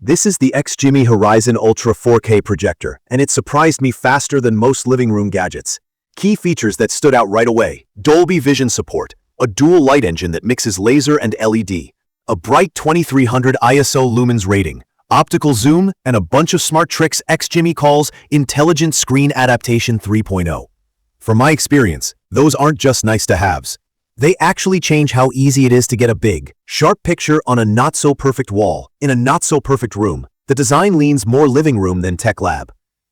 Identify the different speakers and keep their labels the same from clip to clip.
Speaker 1: This is the XGIMI HORIZON Ultra 4K projector, and it surprised me faster than most living room gadgets. Key features that stood out right away: Dolby Vision support, a dual light engine that mixes laser and LED, a bright 2300 ISO Lumens rating, optical zoom, and a bunch of smart tricks XGIMI calls Intelligent Screen Adaptation 3.0. From my experience, those aren't just nice-to-haves. They actually change how easy it is to get a big, sharp picture on a not-so-perfect wall, in a not-so-perfect room. The design leans more living room than tech lab.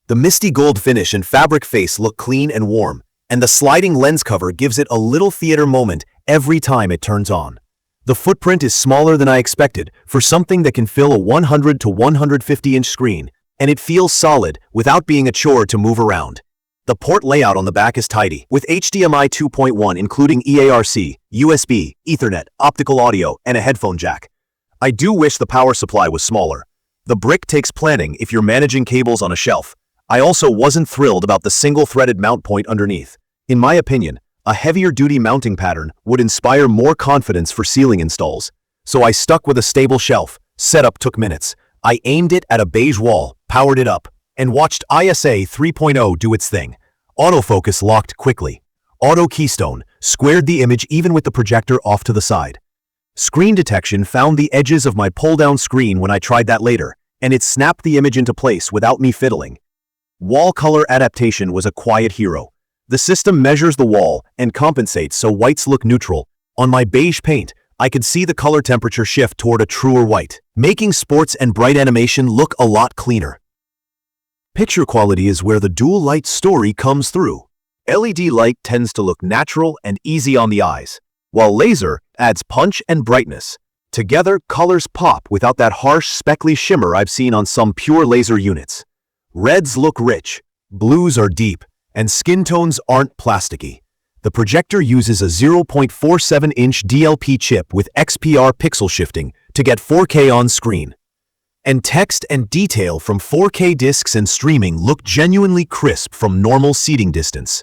Speaker 1: The misty gold finish and fabric face look clean and warm, and the sliding lens cover gives it a little theater moment every time it turns on. The footprint is smaller than I expected for something that can fill a 100 to 150-inch screen, and it feels solid without being a chore to move around. The port layout on the back is tidy, with HDMI 2.1 including EARC, USB, Ethernet, optical audio, and a headphone jack. I do wish the power supply was smaller. The brick takes planning if you're managing cables on a shelf. I also wasn't thrilled about the single-threaded mount point underneath. In my opinion, a heavier-duty mounting pattern would inspire more confidence for ceiling installs. So I stuck with a stable shelf. Setup took minutes. I aimed it at a beige wall, powered it up, and watched ISO 3.0 do its thing. Autofocus locked quickly. Auto keystone squared the image even with the projector off to the side. Screen detection found the edges of my pull-down screen when I tried that later, and it snapped the image into place without me fiddling. Wall color adaptation was a quiet hero. The system measures the wall and compensates so whites look neutral. On my beige paint, I could see the color temperature shift toward a truer white, making sports and bright animation look a lot cleaner. Picture quality is where the dual light story comes through. LED light tends to look natural and easy on the eyes, while laser adds punch and brightness. Together, colors pop without that harsh, speckly shimmer I've seen on some pure laser units. Reds look rich, blues are deep, and skin tones aren't plasticky. The projector uses a 0.47-inch DLP chip with XPR pixel shifting to get 4K on screen. And text and detail from 4K discs and streaming look genuinely crisp from normal seating distance.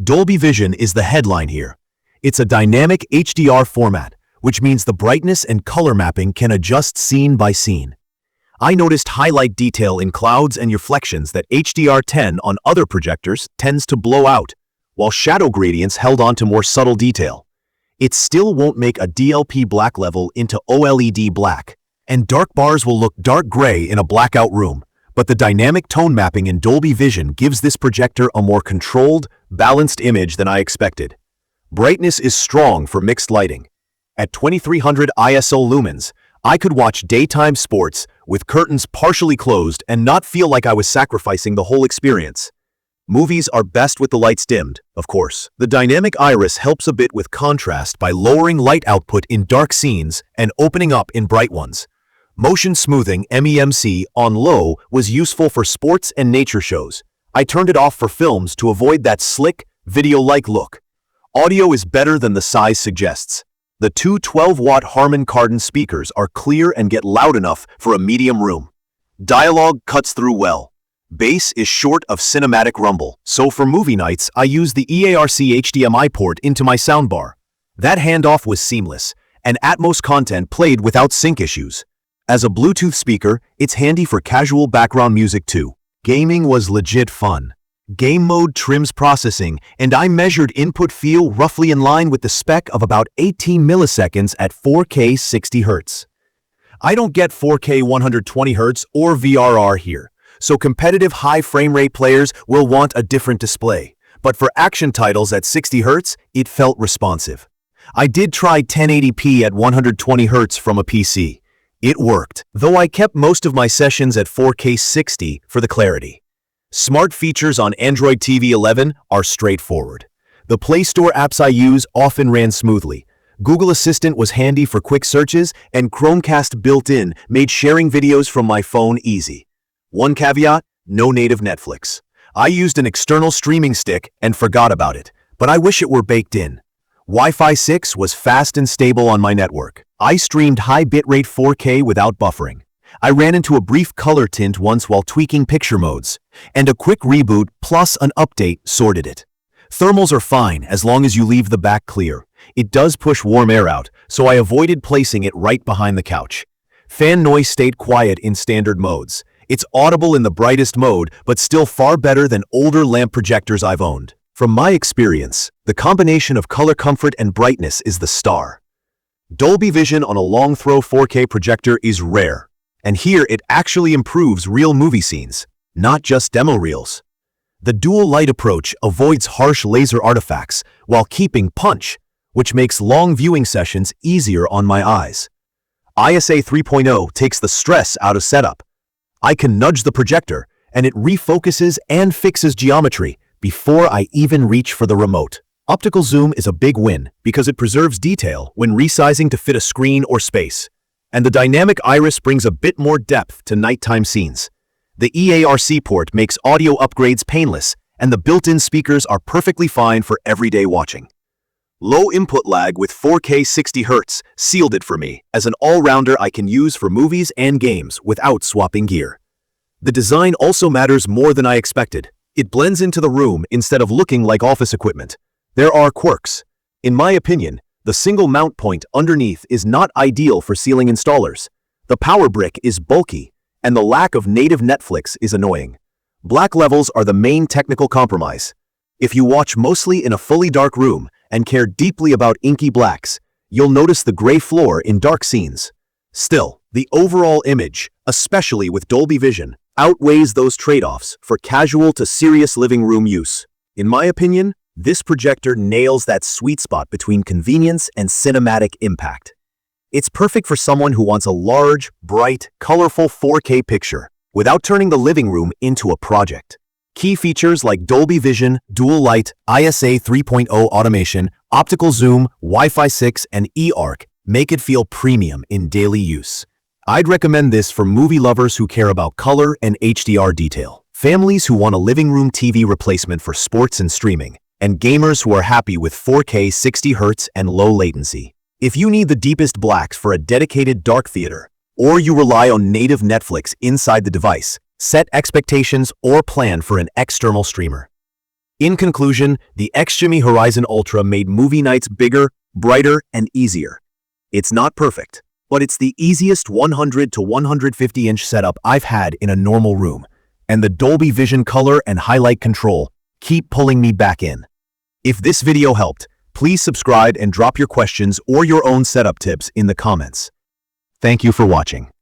Speaker 1: Dolby Vision is the headline here. It's a dynamic HDR format, which means the brightness and color mapping can adjust scene by scene. I noticed highlight detail in clouds and reflections that HDR10 on other projectors tends to blow out, while shadow gradients held on to more subtle detail. It still won't make a DLP black level into OLED black, and dark bars will look dark gray in a blackout room, but the dynamic tone mapping in Dolby Vision gives this projector a more controlled, balanced image than I expected. Brightness is strong for mixed lighting. At 2300 ISO Lumens, I could watch daytime sports with curtains partially closed and not feel like I was sacrificing the whole experience. Movies are best with the lights dimmed, of course. The dynamic iris helps a bit with contrast by lowering light output in dark scenes and opening up in bright ones. Motion smoothing MEMC on low was useful for sports and nature shows. I turned it off for films to avoid that slick, video-like look. Audio is better than the size suggests. The two 12-watt Harman Kardon speakers are clear and get loud enough for a medium room. Dialogue cuts through well. Bass is short of cinematic rumble, so for movie nights I use the EARC HDMI port into my soundbar. That handoff was seamless, and Atmos content played without sync issues. As a Bluetooth speaker, it's handy for casual background music too. Gaming was legit fun. Game mode trims processing, and I measured input feel roughly in line with the spec of about 18 milliseconds at 4K 60 Hz. I don't get 4K 120 Hz or VRR here, so competitive high frame rate players will want a different display. But for action titles at 60 Hz, it felt responsive. I did try 1080p at 120 Hz from a PC. It worked, though I kept most of my sessions at 4K 60 for the clarity. Smart features on Android TV 11 are straightforward. The Play Store apps I use often ran smoothly. Google Assistant was handy for quick searches, and Chromecast built-in made sharing videos from my phone easy. One caveat: no native Netflix. I used an external streaming stick and forgot about it, but I wish it were baked in. Wi-Fi 6 was fast and stable on my network. I streamed high bitrate 4K without buffering. I ran into a brief color tint once while tweaking picture modes, and a quick reboot plus an update sorted it. Thermals are fine as long as you leave the back clear. It does push warm air out, so I avoided placing it right behind the couch. Fan noise stayed quiet in standard modes. It's audible in the brightest mode, but still far better than older lamp projectors I've owned. From my experience, the combination of color comfort and brightness is the star. Dolby Vision on a long-throw 4K projector is rare, and here it actually improves real movie scenes, not just demo reels. The dual light approach avoids harsh laser artifacts while keeping punch, which makes long viewing sessions easier on my eyes. ISO 3.0 takes the stress out of setup. I can nudge the projector, and it refocuses and fixes geometry before I even reach for the remote. Optical zoom is a big win because it preserves detail when resizing to fit a screen or space. And the dynamic iris brings a bit more depth to nighttime scenes. The EARC port makes audio upgrades painless, and the built-in speakers are perfectly fine for everyday watching. Low input lag with 4K 60 Hz sealed it for me as an all-rounder I can use for movies and games without swapping gear. The design also matters more than I expected. It blends into the room instead of looking like office equipment. There are quirks. In my opinion, the single mount point underneath is not ideal for ceiling installers. The power brick is bulky, and the lack of native Netflix is annoying. Black levels are the main technical compromise. If you watch mostly in a fully dark room and care deeply about inky blacks, you'll notice the gray floor in dark scenes. Still, the overall image, especially with Dolby Vision, outweighs those trade-offs for casual to serious living room use. In my opinion, this projector nails that sweet spot between convenience and cinematic impact. It's perfect for someone who wants a large, bright, colorful 4K picture without turning the living room into a project. Key features like Dolby Vision, dual light, ISO 3.0 automation, optical zoom, Wi-Fi 6, and eARC make it feel premium in daily use. I'd recommend this for movie lovers who care about color and HDR detail, families who want a living room TV replacement for sports and streaming, and gamers who are happy with 4K 60 Hz and low latency. If you need the deepest blacks for a dedicated dark theater, or you rely on native Netflix inside the device, set expectations or plan for an external streamer. In conclusion, the XGIMI Horizon Ultra made movie nights bigger, brighter, and easier. It's not perfect, but it's the easiest 100 to 150-inch setup I've had in a normal room, and the Dolby Vision color and highlight control keep pulling me back in. If this video helped, please subscribe and drop your questions or your own setup tips in the comments. Thank you for watching.